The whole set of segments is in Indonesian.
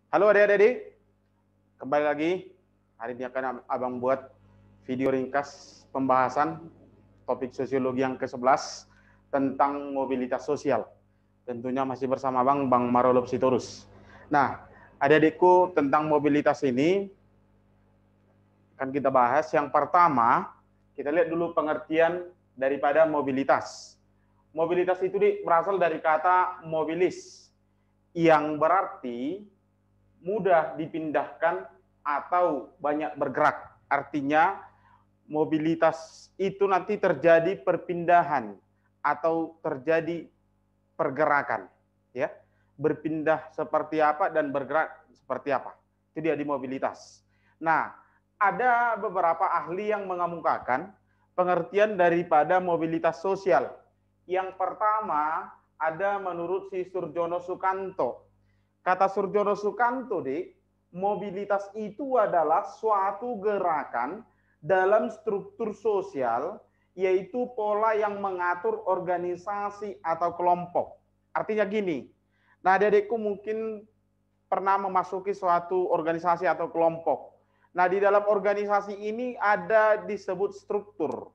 Halo adik-adik, kembali lagi. Hari ini akan Abang buat video ringkas pembahasan topik sosiologi yang ke-11 tentang mobilitas sosial. Tentunya masih bersama Bang Marolop Sitorus. Nah, adik-adikku, tentang mobilitas ini akan kita bahas. Yang pertama, kita lihat dulu pengertian daripada mobilitas. Mobilitas itu berasal dari kata mobilis, yang berarti mudah dipindahkan atau banyak bergerak. Artinya mobilitas itu nanti terjadi perpindahan atau terjadi pergerakan, ya. Berpindah seperti apa dan bergerak seperti apa. Itu dia di mobilitas. Nah, ada beberapa ahli yang mengemukakan pengertian daripada mobilitas sosial. Yang pertama ada menurut si Surjono Sukanto. Kata Surjono Sukanto, mobilitas itu adalah suatu gerakan dalam struktur sosial, yaitu pola yang mengatur organisasi atau kelompok. Artinya gini, nah adik-adikku mungkin pernah memasuki suatu organisasi atau kelompok. Nah, di dalam organisasi ini ada disebut struktur.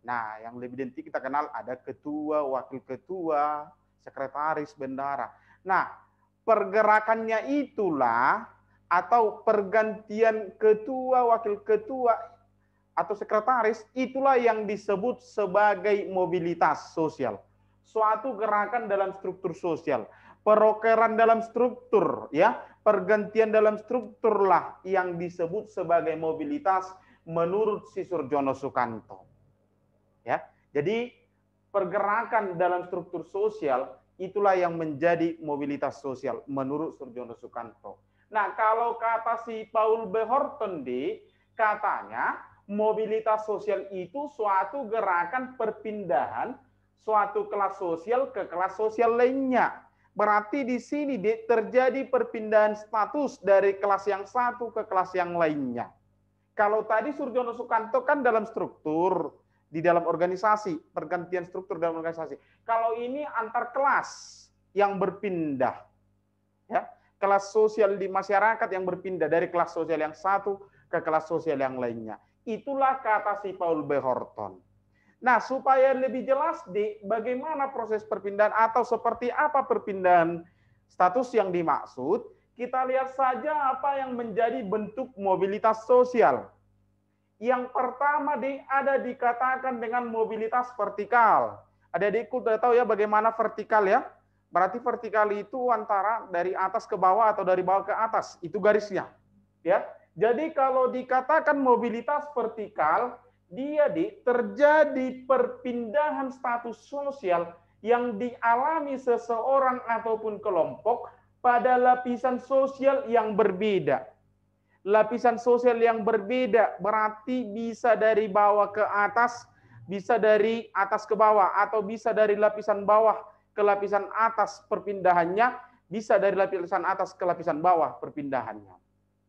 Nah, yang lebih identik kita kenal ada ketua, wakil ketua, sekretaris, bendahara. Nah, pergerakannya itulah atau pergantian ketua, wakil ketua, atau sekretaris, itulah yang disebut sebagai mobilitas sosial. Suatu gerakan dalam struktur sosial, perokeran dalam struktur, ya, pergantian dalam strukturlah yang disebut sebagai mobilitas menurut si Surjono Sukanto. Ya, jadi pergerakan dalam struktur sosial itulah yang menjadi mobilitas sosial menurut Surjono Sukanto. Nah, kalau kata si Paul B. Horton katanya mobilitas sosial itu suatu gerakan perpindahan suatu kelas sosial ke kelas sosial lainnya. Berarti di sini terjadi perpindahan status dari kelas yang satu ke kelas yang lainnya. Kalau tadi Surjono Sukanto kan dalam struktur, di dalam organisasi, pergantian struktur dalam organisasi. Kalau ini antar kelas yang berpindah, ya, kelas sosial di masyarakat yang berpindah dari kelas sosial yang satu ke kelas sosial yang lainnya. Itulah kata si Paul B. Horton. Nah, supaya lebih jelas bagaimana proses perpindahan atau seperti apa perpindahan status yang dimaksud, kita lihat saja apa yang menjadi bentuk mobilitas sosial. Yang pertama ada dikatakan dengan mobilitas vertikal. Adik-adikku sudah tahu ya bagaimana vertikal ya. Berarti vertikal itu antara dari atas ke bawah atau dari bawah ke atas. Itu garisnya. Ya. Jadi kalau dikatakan mobilitas vertikal, dia terjadi perpindahan status sosial yang dialami seseorang ataupun kelompok pada lapisan sosial yang berbeda. Lapisan sosial yang berbeda berarti bisa dari bawah ke atas, bisa dari atas ke bawah, atau bisa dari lapisan bawah ke lapisan atas perpindahannya, bisa dari lapisan atas ke lapisan bawah perpindahannya.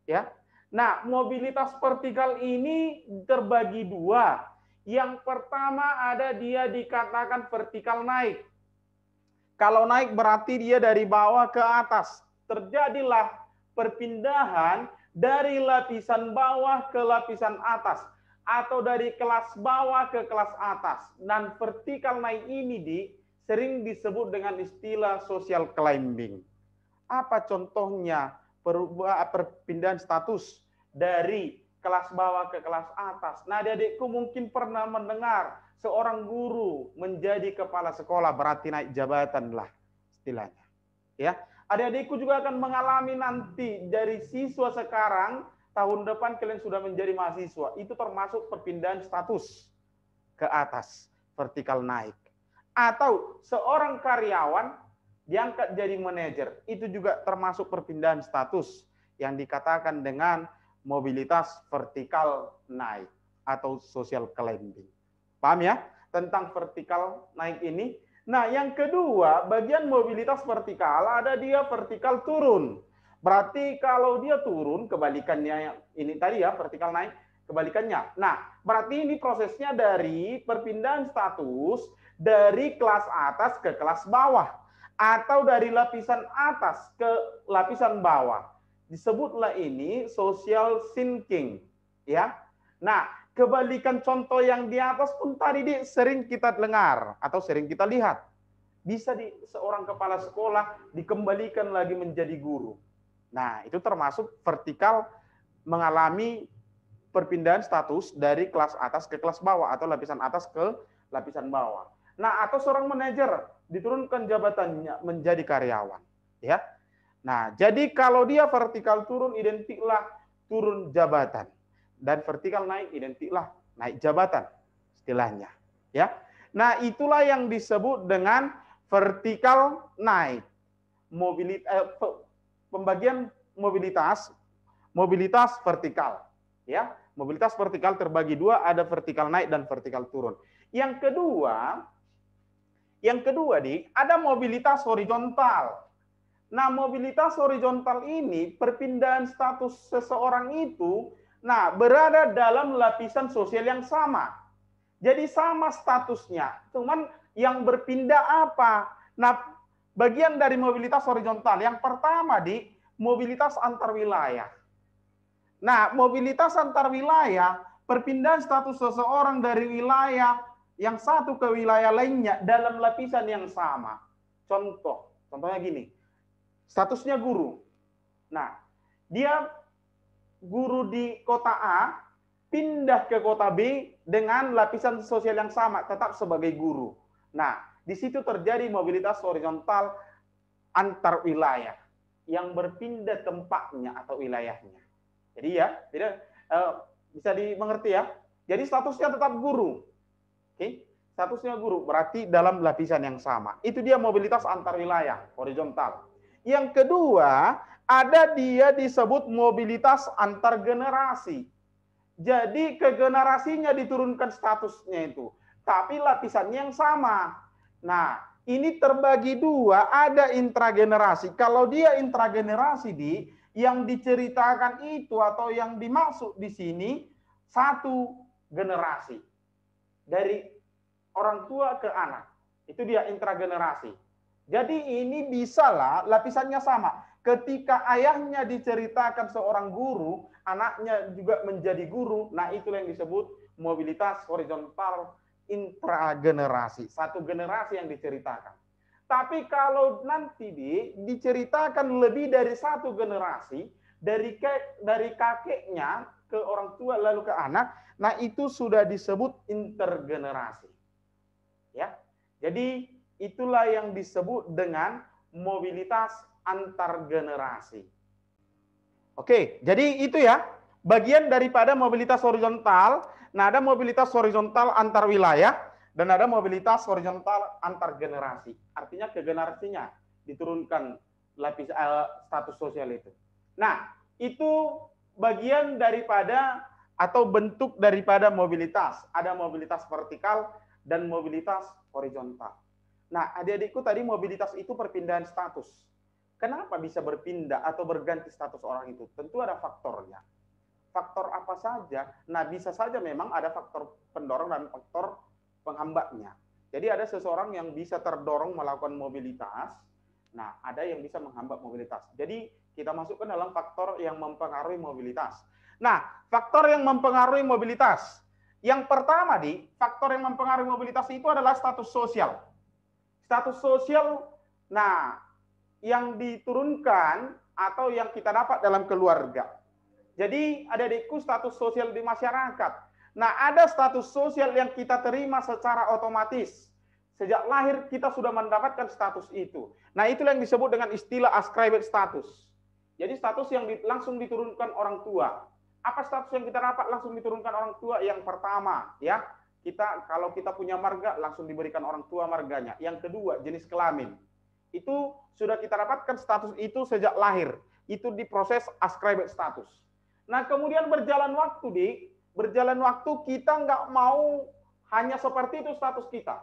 Ya. Nah, mobilitas vertikal ini terbagi dua. Yang pertama ada dia dikatakan vertikal naik. Kalau naik berarti dia dari bawah ke atas. Terjadilah perpindahan dari lapisan bawah ke lapisan atas atau dari kelas bawah ke kelas atas. Dan vertikal naik ini sering disebut dengan istilah social climbing. Apa contohnya perpindahan status dari kelas bawah ke kelas atas? Nah, adik-adikku mungkin pernah mendengar seorang guru menjadi kepala sekolah, berarti naik jabatan lah istilahnya. Ya, adik-adikku juga akan mengalami nanti dari siswa sekarang, tahun depan kalian sudah menjadi mahasiswa. Itu termasuk perpindahan status ke atas, vertikal naik. Atau seorang karyawan diangkat jadi manajer. Itu juga termasuk perpindahan status yang dikatakan dengan mobilitas vertikal naik atau social climbing. Paham ya tentang vertikal naik ini? Nah, yang kedua, bagian mobilitas vertikal ada dia vertikal turun. Berarti kalau dia turun, kebalikannya ini tadi ya, vertikal naik, kebalikannya. Nah, berarti ini prosesnya dari perpindahan status dari kelas atas ke kelas bawah. atau dari lapisan atas ke lapisan bawah. Disebutlah ini social thinking, ya. Nah, kebalikan contoh yang di atas pun tadi sering kita dengar atau sering kita lihat. Bisa seorang kepala sekolah dikembalikan lagi menjadi guru. Nah, itu termasuk vertikal mengalami perpindahan status dari kelas atas ke kelas bawah atau lapisan atas ke lapisan bawah. Nah, atau seorang manajer diturunkan jabatannya menjadi karyawan, ya. Nah, jadi kalau dia vertikal turun, identiklah turun jabatan, dan vertikal naik, identiklah naik jabatan, istilahnya, ya. Nah, itulah yang disebut dengan vertikal naik, pembagian mobilitas vertikal, ya. Mobilitas vertikal terbagi dua, ada vertikal naik dan vertikal turun. Yang kedua ada mobilitas horizontal. Nah, mobilitas horizontal ini perpindahan status seseorang itu berada dalam lapisan sosial yang sama. Jadi sama statusnya, cuman yang berpindah apa? Nah, bagian dari mobilitas horizontal yang pertama mobilitas antar wilayah. Nah, mobilitas antar wilayah, perpindahan status seseorang dari wilayah yang satu ke wilayah lainnya dalam lapisan yang sama. Contohnya gini, statusnya guru. Nah, dia guru di kota A, pindah ke kota B dengan lapisan sosial yang sama, tetap sebagai guru. Nah, di situ terjadi mobilitas horizontal antar wilayah yang berpindah tempatnya atau wilayahnya. Jadi ya, bisa dimengerti ya. Jadi statusnya tetap guru. Oke, statusnya guru berarti dalam lapisan yang sama. Itu dia mobilitas antar wilayah horizontal. Yang kedua, ada dia disebut mobilitas antar generasi. Jadi ke generasinya diturunkan statusnya itu, tapi lapisannya yang sama. Nah, ini terbagi dua, ada intragenerasi. Kalau dia intragenerasi yang diceritakan itu atau yang dimaksud di sini satu generasi. Dari orang tua ke anak. Itu dia intragenerasi. Jadi ini bisalah lapisannya sama. Ketika ayahnya diceritakan seorang guru, anaknya juga menjadi guru. Nah, itulah yang disebut mobilitas horizontal intragenerasi. Satu generasi yang diceritakan. Tapi kalau nanti diceritakan lebih dari satu generasi, dari kakeknya ke orang tua lalu ke anak, nah itu sudah disebut intergenerasi. Ya. Jadi itulah yang disebut dengan mobilitas antar generasi. Oke, jadi itu ya bagian daripada mobilitas horizontal. Nah, ada mobilitas horizontal antar wilayah dan ada mobilitas horizontal antar generasi. Artinya ke generasinya diturunkan status sosial itu. Nah, itu bagian daripada atau bentuk daripada mobilitas. Ada mobilitas vertikal dan mobilitas horizontal. Nah, adik-adikku tadi mobilitas itu perpindahan status. Kenapa bisa berpindah atau berganti status orang itu? Tentu ada faktornya. Faktor apa saja? Nah, bisa saja memang ada faktor pendorong dan faktor penghambatnya. Jadi ada seseorang yang bisa terdorong melakukan mobilitas. Nah, ada yang bisa menghambat mobilitas. Jadi kita masukkan dalam faktor yang mempengaruhi mobilitas. Nah, faktor yang mempengaruhi mobilitas. Yang pertama faktor yang mempengaruhi mobilitas itu adalah status sosial. Status sosial, nah, yang diturunkan atau yang kita dapat dalam keluarga. Jadi adik-adikku status sosial di masyarakat. Nah, ada status sosial yang kita terima secara otomatis. Sejak lahir kita sudah mendapatkan status itu. Nah, itulah yang disebut dengan istilah ascribed status. Jadi status yang langsung diturunkan orang tua. Apa status yang kita dapat langsung diturunkan orang tua? Yang pertama, ya, kalau kita punya marga langsung diberikan orang tua marganya. Yang kedua, jenis kelamin. Itu sudah kita dapatkan status itu sejak lahir. Itu diproses ascribed status. Nah, kemudian berjalan waktu kita nggak mau hanya seperti itu status kita.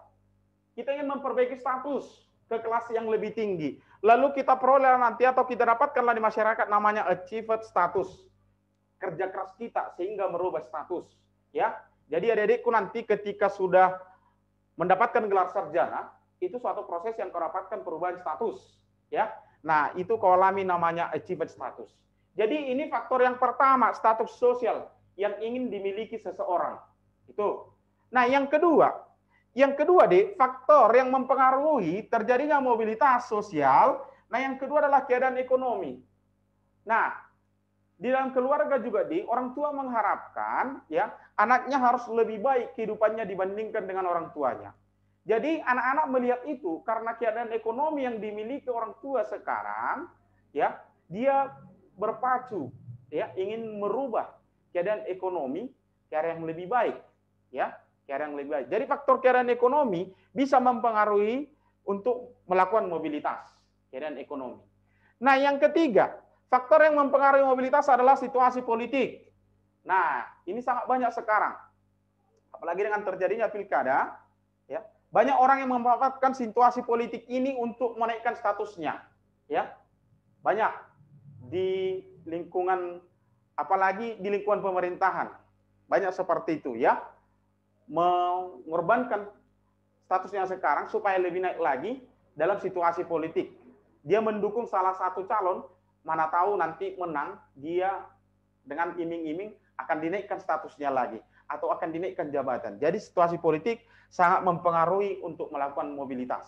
Kita ingin memperbaiki status ke kelas yang lebih tinggi. Lalu kita peroleh nanti atau kita dapatkanlah di masyarakat namanya achieved status. Kerja keras kita sehingga merubah status. Ya, jadi adik-adikku nanti ketika sudah mendapatkan gelar sarjana, itu suatu proses yang kau dapatkan perubahan status, ya. Nah, itu kau alami namanya achievement status. Jadi ini faktor yang pertama, status sosial yang ingin dimiliki seseorang. Itu. Nah, yang kedua, faktor yang mempengaruhi terjadinya mobilitas sosial. Nah, yang kedua adalah keadaan ekonomi. Nah, di dalam keluarga juga orang tua mengharapkan ya anaknya harus lebih baik kehidupannya dibandingkan dengan orang tuanya. Jadi anak-anak melihat itu karena keadaan ekonomi yang dimiliki orang tua sekarang, ya dia berpacu, ya ingin merubah keadaan ekonomi ke arah yang lebih baik, ya ke arah yang lebih baik. Jadi faktor keadaan ekonomi bisa mempengaruhi untuk melakukan mobilitas keadaan ekonomi. Nah yang ketiga, faktor yang mempengaruhi mobilitas adalah situasi politik. Nah ini sangat banyak sekarang, apalagi dengan terjadinya pilkada, ya. Banyak orang yang memanfaatkan situasi politik ini untuk menaikkan statusnya, ya. Banyak di lingkungan, apalagi di lingkungan pemerintahan, banyak seperti itu, ya. Mengorbankan statusnya sekarang supaya lebih naik lagi dalam situasi politik. Dia mendukung salah satu calon, mana tahu nanti menang, dia dengan iming-iming akan dinaikkan statusnya lagi atau akan dinaikkan jabatan. Jadi situasi politik sangat mempengaruhi untuk melakukan mobilitas.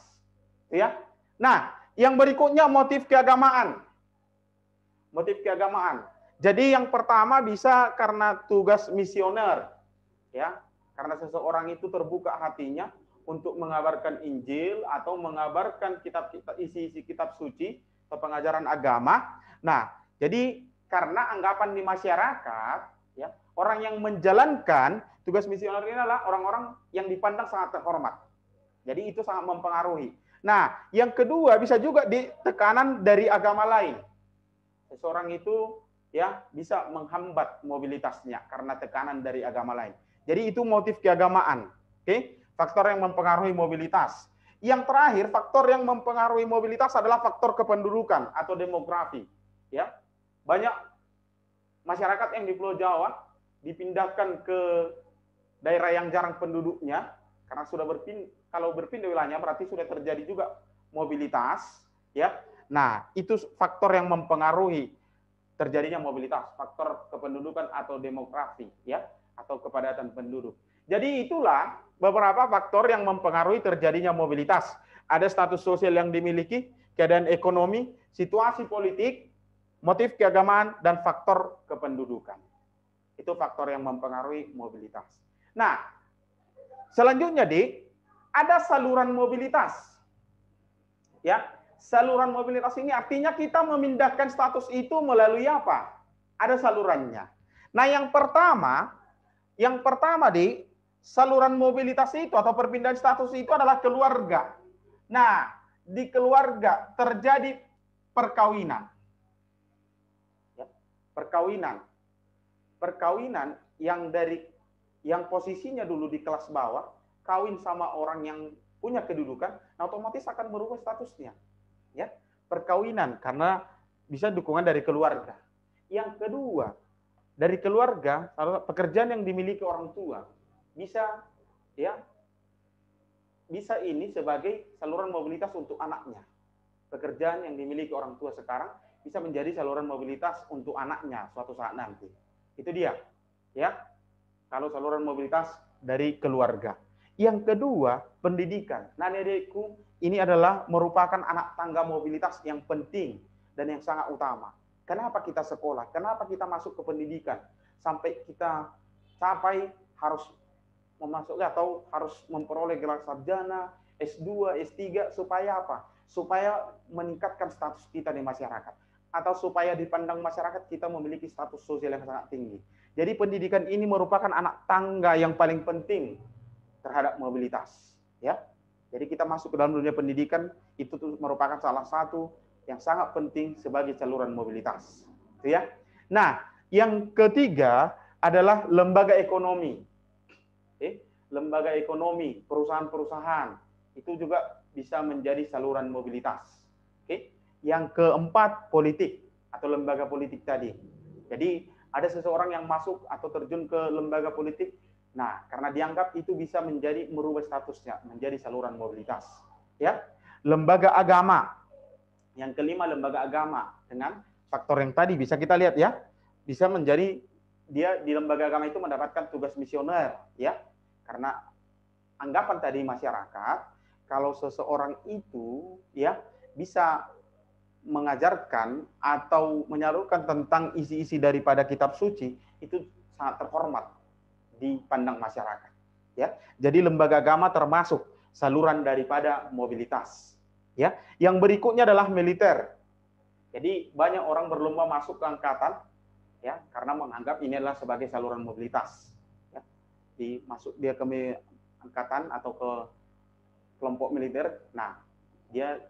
Ya. Nah, yang berikutnya motif keagamaan. Motif keagamaan. Jadi yang pertama bisa karena tugas misioner. Ya, karena seseorang itu terbuka hatinya untuk mengabarkan Injil atau mengabarkan kitab-kitab isi-isi kitab suci atau pengajaran agama. Nah, jadi karena anggapan di masyarakat, ya, orang yang menjalankan tugas misioner ini adalah orang-orang yang dipandang sangat terhormat. Jadi itu sangat mempengaruhi. Nah, yang kedua bisa juga di tekanan dari agama lain. Seseorang itu ya bisa menghambat mobilitasnya karena tekanan dari agama lain. Jadi itu motif keagamaan. Oke, faktor yang mempengaruhi mobilitas. Yang terakhir, faktor yang mempengaruhi mobilitas adalah faktor kependudukan atau demografi. Ya, banyak masyarakat yang di Pulau Jawa dipindahkan ke daerah yang jarang penduduknya karena sudah kalau berpindah wilayahnya berarti sudah terjadi juga mobilitas, ya. Nah, itu faktor yang mempengaruhi terjadinya mobilitas, faktor kependudukan atau demografi, ya, atau kepadatan penduduk. Jadi itulah beberapa faktor yang mempengaruhi terjadinya mobilitas. Ada status sosial yang dimiliki, keadaan ekonomi, situasi politik, motif keagamaan, dan faktor kependudukan. Itu faktor yang mempengaruhi mobilitas. Nah, selanjutnya, ada saluran mobilitas. Ya, saluran mobilitas ini artinya kita memindahkan status itu melalui apa? Ada salurannya. Nah, yang pertama, saluran mobilitas itu atau perpindahan status itu adalah keluarga. Nah, di keluarga terjadi perkawinan. Perkawinan yang posisinya dulu di kelas bawah, kawin sama orang yang punya kedudukan, nah otomatis akan berubah statusnya. Ya, perkawinan karena bisa dukungan dari keluarga. Yang kedua, dari keluarga, pekerjaan yang dimiliki orang tua bisa ini sebagai saluran mobilitas untuk anaknya. Pekerjaan yang dimiliki orang tua sekarang bisa menjadi saluran mobilitas untuk anaknya suatu saat nanti. Itu dia, ya. Kalau saluran mobilitas dari keluarga. Yang kedua, pendidikan. Nah, adikku, ini adalah merupakan anak tangga mobilitas yang penting dan yang sangat utama. Kenapa kita sekolah? Kenapa kita masuk ke pendidikan? Sampai harus memasuki atau harus memperoleh gelar sarjana, S2, S3, supaya apa? Supaya meningkatkan status kita di masyarakat. Atau supaya dipandang masyarakat kita memiliki status sosial yang sangat tinggi. Jadi pendidikan ini merupakan anak tangga yang paling penting terhadap mobilitas. Ya, jadi kita masuk ke dalam dunia pendidikan itu merupakan salah satu yang sangat penting sebagai saluran mobilitas. Ya. Nah, yang ketiga adalah lembaga ekonomi. Lembaga ekonomi, perusahaan-perusahaan itu juga bisa menjadi saluran mobilitas. Yang keempat, politik atau lembaga politik tadi. Jadi ada seseorang yang masuk atau terjun ke lembaga politik, nah karena dianggap itu bisa merubah statusnya menjadi saluran mobilitas. ya. Lembaga agama. Yang kelima, lembaga agama dengan faktor yang tadi bisa kita lihat ya. Bisa menjadi dia di lembaga agama itu mendapatkan tugas misioner ya. Karena anggapan tadi masyarakat kalau seseorang itu ya bisa mengajarkan atau menyalurkan tentang isi-isi daripada kitab suci itu sangat terhormat dipandang masyarakat ya. Jadi lembaga agama termasuk saluran daripada mobilitas ya. Yang berikutnya adalah militer. Jadi banyak orang berlomba masuk ke angkatan ya karena menganggap ini adalah sebagai saluran mobilitas ya. Masuk dia ke angkatan atau ke kelompok militer. Nah, dia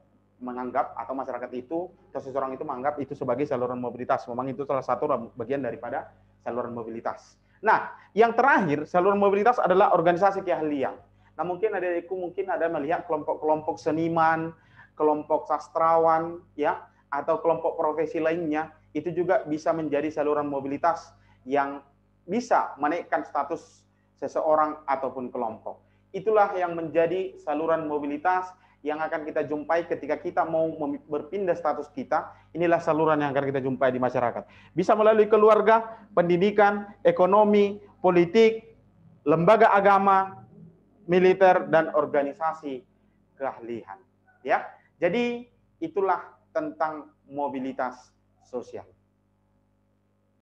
menganggap atau masyarakat itu atau seseorang itu menganggap itu sebagai saluran mobilitas. Memang itu salah satu bagian daripada saluran mobilitas. Nah, yang terakhir saluran mobilitas adalah organisasi keahlian. Nah, mungkin ada melihat kelompok-kelompok seniman, kelompok sastrawan, ya, atau kelompok profesi lainnya itu juga bisa menjadi saluran mobilitas yang bisa menaikkan status seseorang ataupun kelompok. Itulah yang menjadi saluran mobilitas yang akan kita jumpai ketika kita mau berpindah status kita. Inilah saluran yang akan kita jumpai di masyarakat. Bisa melalui keluarga, pendidikan, ekonomi, politik, lembaga agama, militer, dan organisasi keahlian. Ya, jadi itulah tentang mobilitas sosial.